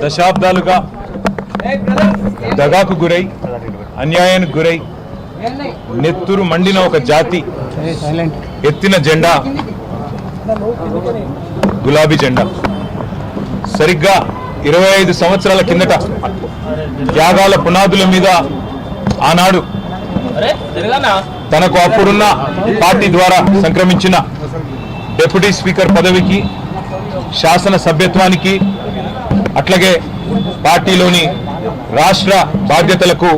దశాబ్దాలుగా దగాకు గురై అన్యాయానికి గురై నెత్తురు మండిన ఒక జాతి ఎత్తిన జెండా గులాబీ జెండా. సరిగ్గా 25 సంవత్సరాల కిందట త్యాగాల పునాదుల మీద ఆనాడు తనకు అప్పుడున్న పార్టీ ద్వారా సంక్రమించిన డిప్యూటీ స్పీకర్ పదవికి, శాసన సభ్యత్వానికి, అట్లాగే పార్టీలోని రాష్ట్ర బాధ్యతలకు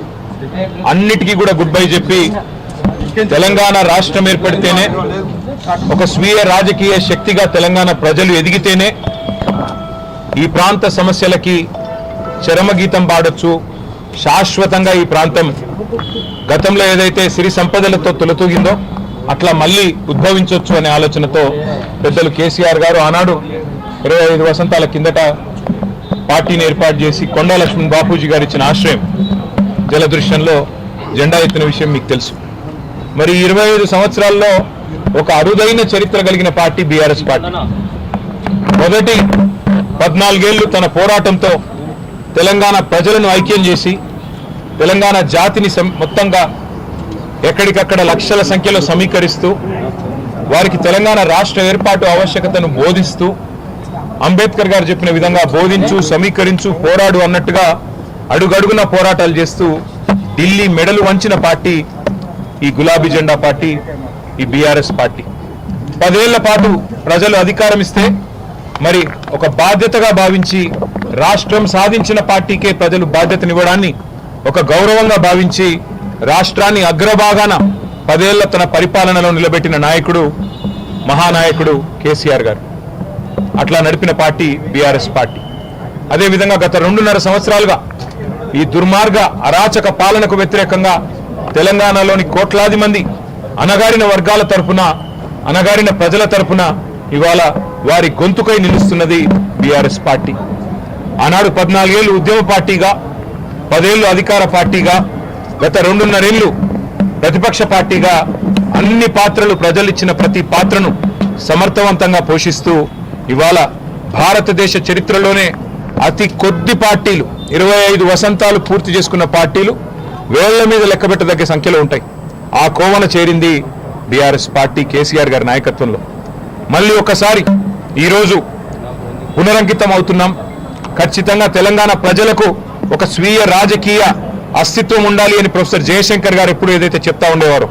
అన్నిటికీ కూడా గుడ్ బై చెప్పి తెలంగాణ రాష్ట్రం ఏర్పడితేనే ఒక స్వీయ రాజకీయ శక్తిగా తెలంగాణ ప్రజలు ఎదిగితేనే ఈ ప్రాంత సమస్యలకి చరమగీతం పాడొచ్చు, శాశ్వతంగా ఈ ప్రాంతం గతంలో ఏదైతే సిరి సంపదలతో తొలతూగిందో అట్లా మళ్ళీ ఉద్భవించవచ్చు అనే ఆలోచనతో పెద్దలు కేసీఆర్ గారు ఆనాడు 25 వసంతాల కిందట పార్టీని ఏర్పాటు చేసి కొండా లక్ష్మణ్ బాపూజీ గారు ఇచ్చిన ఆశ్రయం జలదృశ్యంలో జెండా ఎత్తిన విషయం మీకు తెలుసు. మరి 25 సంవత్సరాల్లో ఒక అరుదైన చరిత్ర కలిగిన పార్టీ బీఆర్ఎస్ పార్టీ. మొదటి 14 ఏళ్లు తన పోరాటంతో తెలంగాణ ప్రజలను ఐక్యం చేసి తెలంగాణ జాతిని మొత్తంగా ఎక్కడికక్కడ లక్షల సంఖ్యలో సమీకరిస్తూ వారికి తెలంగాణ రాష్ట్ర ఏర్పాటు ఆవశ్యకతను బోధిస్తూ అంబేద్కర్ గారు చెప్పిన విధంగా బోధించు, సమీకరించు, పోరాడు అన్నట్టుగా అడుగడుగున పోరాటాలు చేస్తూ ఢిల్లీ మెడలు వంచిన పార్టీ ఈ గులాబీ జెండా పార్టీ, ఈ బీఆర్ఎస్ పార్టీ. 10 ఏళ్ల పాటు ప్రజలు అధికారం ఇస్తే మరి ఒక బాధ్యతగా భావించి రాష్ట్రం సాధించిన పార్టీకే ప్రజలు బాధ్యతనివ్వడాన్ని ఒక గౌరవంగా భావించి రాష్ట్రాన్ని అగ్రభాగాన 10 ఏళ్ల తన పరిపాలనలో నిలబెట్టిన నాయకుడు మహానాయకుడు కేసీఆర్ గారు. అట్లా నడిపిన పార్టీ బీఆర్ఎస్ పార్టీ. అదేవిధంగా గత 2.5 సంవత్సరాలుగా ఈ దుర్మార్గ అరాచక పాలనకు వ్యతిరేకంగా తెలంగాణలోని కోట్లాది మంది అణగారిన వర్గాల తరపున, అణగారిన ప్రజల తరపున ఇవాళ వారి గొంతుకై నిలుస్తున్నది బీఆర్ఎస్ పార్టీ. ఆనాడు 14 ఏళ్లు ఉద్యమ పార్టీగా, 10 ఏళ్లు అధికార పార్టీగా, గత 2.5 ఏళ్లు ప్రతిపక్ష పార్టీగా అన్ని పాత్రలు, ప్రజలిచ్చిన ప్రతి పాత్రను సమర్థవంతంగా పోషిస్తూ ఇవాళ భారతదేశ చరిత్రలోనే అతి కొద్ది పార్టీలు, 25 వసంతాలు పూర్తి చేసుకున్న పార్టీలు వేళ్ల మీద లెక్కబెట్టదగ్గ సంఖ్యలో ఉంటాయి. ఆ కోవన చేరింది బీఆర్ఎస్ పార్టీ కేసీఆర్ గారి నాయకత్వంలో. మళ్ళీ ఒకసారి ఈరోజు పునరంకితం అవుతున్నాం. ఖచ్చితంగా తెలంగాణ ప్రజలకు ఒక స్వీయ రాజకీయ అస్తిత్వం ఉండాలి అని ప్రొఫెసర్ జయశంకర్ గారు ఎప్పుడు ఏదైతే చెప్తా ఉండేవారో,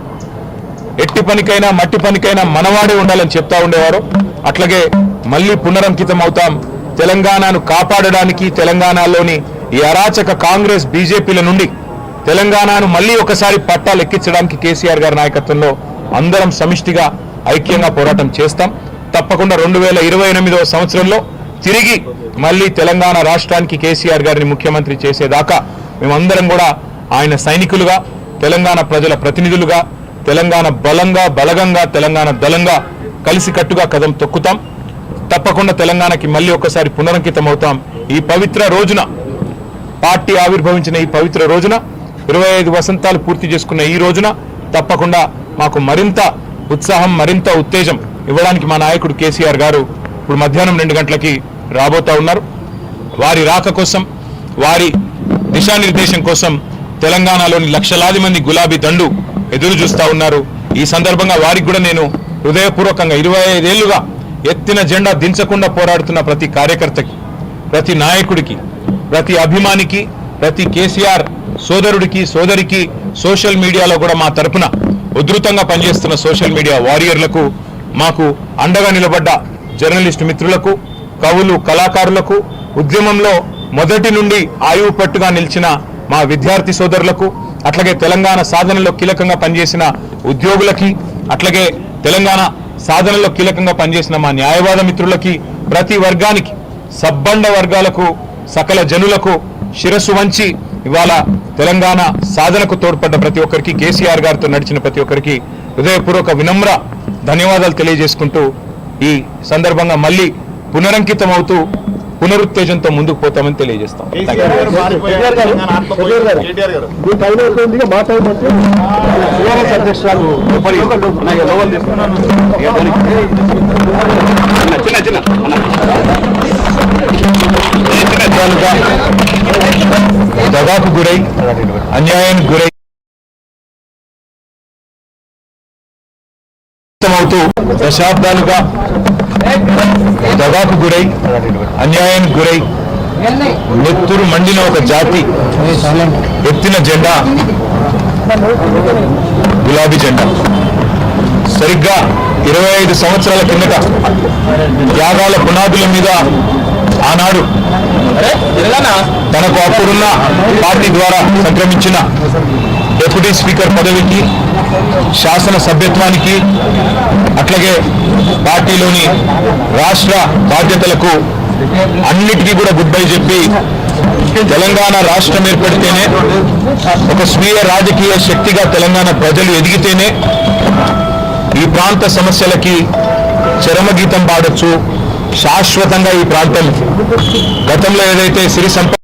ఎట్టి పనికైనా మట్టి పనికైనా మనవాడే ఉండాలని చెప్తా ఉండేవారో అట్లాగే మళ్ళీ పునరంకితం అవుతాం. తెలంగాణను కాపాడడానికి, తెలంగాణలోని ఈ అరాచక కాంగ్రెస్ బీజేపీల నుండి తెలంగాణను మళ్ళీ ఒకసారి పట్టాలు ఎక్కించడానికి కేసీఆర్ గారి నాయకత్వంలో అందరం సమిష్టిగా ఐక్యంగా పోరాటం చేస్తాం. తప్పకుండా 2028వ సంవత్సరంలో తిరిగి మళ్ళీ తెలంగాణ రాష్ట్రానికి కేసీఆర్ గారిని ముఖ్యమంత్రి చేసేదాకా మేమందరం కూడా ఆయన సైనికులుగా, తెలంగాణ ప్రజల ప్రతినిధులుగా, తెలంగాణ బలంగా, బలగంగా, తెలంగాణ దళంగా కలిసికట్టుగా కదం తొక్కుతాం. తప్పకుండా తెలంగాణకి మళ్ళీ ఒకసారి పునరంకితం అవుతాం. ఈ పవిత్ర రోజున, పార్టీ ఆవిర్భవించిన ఈ పవిత్ర రోజున, 25 వసంతాలు పూర్తి చేసుకున్న ఈ రోజున తప్పకుండా మాకు మరింత ఉత్సాహం, మరింత ఉత్తేజం ఇవ్వడానికి మా నాయకుడు కేసీఆర్ గారు ఇప్పుడు మధ్యాహ్నం 2 గంటలకి రాబోతా ఉన్నారు. వారి రాక కోసం, వారి దిశానిర్దేశం కోసం తెలంగాణలోని లక్షలాది మంది గులాబీ దండు ఎదురు చూస్తూ ఉన్నారు. ఈ సందర్భంగా వారికి కూడా నేను హృదయపూర్వకంగా 25 ఏళ్లుగా ఎత్తిన జెండా దించకుండా పోరాడుతున్న ప్రతి కార్యకర్తకి, ప్రతి నాయకుడికి, ప్రతి అభిమానికి, ప్రతి కేసీఆర్ సోదరుడికి, సోదరికి, సోషల్ మీడియాలో కూడా మా తరపున ఉధృతంగా పనిచేస్తున్న సోషల్ మీడియా వారియర్లకు, మాకు అండగా నిలబడ్డ జర్నలిస్టు మిత్రులకు, కవులు, కళాకారులకు, ఉద్యమంలో మొదటి నుండి ఆయువు పట్టుగా నిలిచిన మా విద్యార్థి సోదరులకు, అట్లాగే తెలంగాణ సాధనలో కీలకంగా పనిచేసిన ఉద్యోగులకి, అట్లాగే తెలంగాణ సాధనలో కీలకంగా పనిచేసిన మా న్యాయవాద మిత్రులకి, ప్రతి వర్గానికి, సబ్బండ వర్గాలకు, సకల జనులకు శిరస్సు వంచి ఇవాళ తెలంగాణ సాధనకు తోడ్పడ్డ ప్రతి ఒక్కరికి, కేసీఆర్ గారితో నడిచిన ప్రతి ఒక్కరికి హృదయపూర్వక వినమ్ర ధన్యవాదాలు తెలియజేసుకుంటూ ఈ సందర్భంగా మళ్ళీ పునరంకితం అవుతూ పునరుత్తేజంతో ముందుకు పోతామని తెలియజేస్తాం. చిన్న దగాకు గురై అన్యాయానికి గురై అవుతూ దశాబ్దాలుగా దగాకు గురై అన్యాయానికి గురై నెత్తురు మండిన ఒక జాతి ఎత్తిన జెండా గులాబీ జెండా. సరిగ్గా 25 సంవత్సరాల కిందట త్యాగాల పునాదుల మీద ఆనాడు తనకు అప్పుడున్న పార్టీ ద్వారా సంక్రమించిన డిప్యూటీ స్పీకర్ పదవికి, శాసన సభ్యత్వానికి, అట్లాగే పార్టీలోని రాష్ట్ర బాధ్యతలకు అన్నిటికీ కూడా గుడ్ బై చెప్పి తెలంగాణ రాష్ట్రం ఏర్పడితేనే ఒక స్వీయ రాజకీయ శక్తిగా తెలంగాణ ప్రజలు ఎదిగితేనే ఈ ప్రాంత సమస్యలకి చరమగీతం పాడొచ్చు, శాశ్వతంగా ఈ ప్రాంతం గతంలో ఏదైతే సిరి సంపద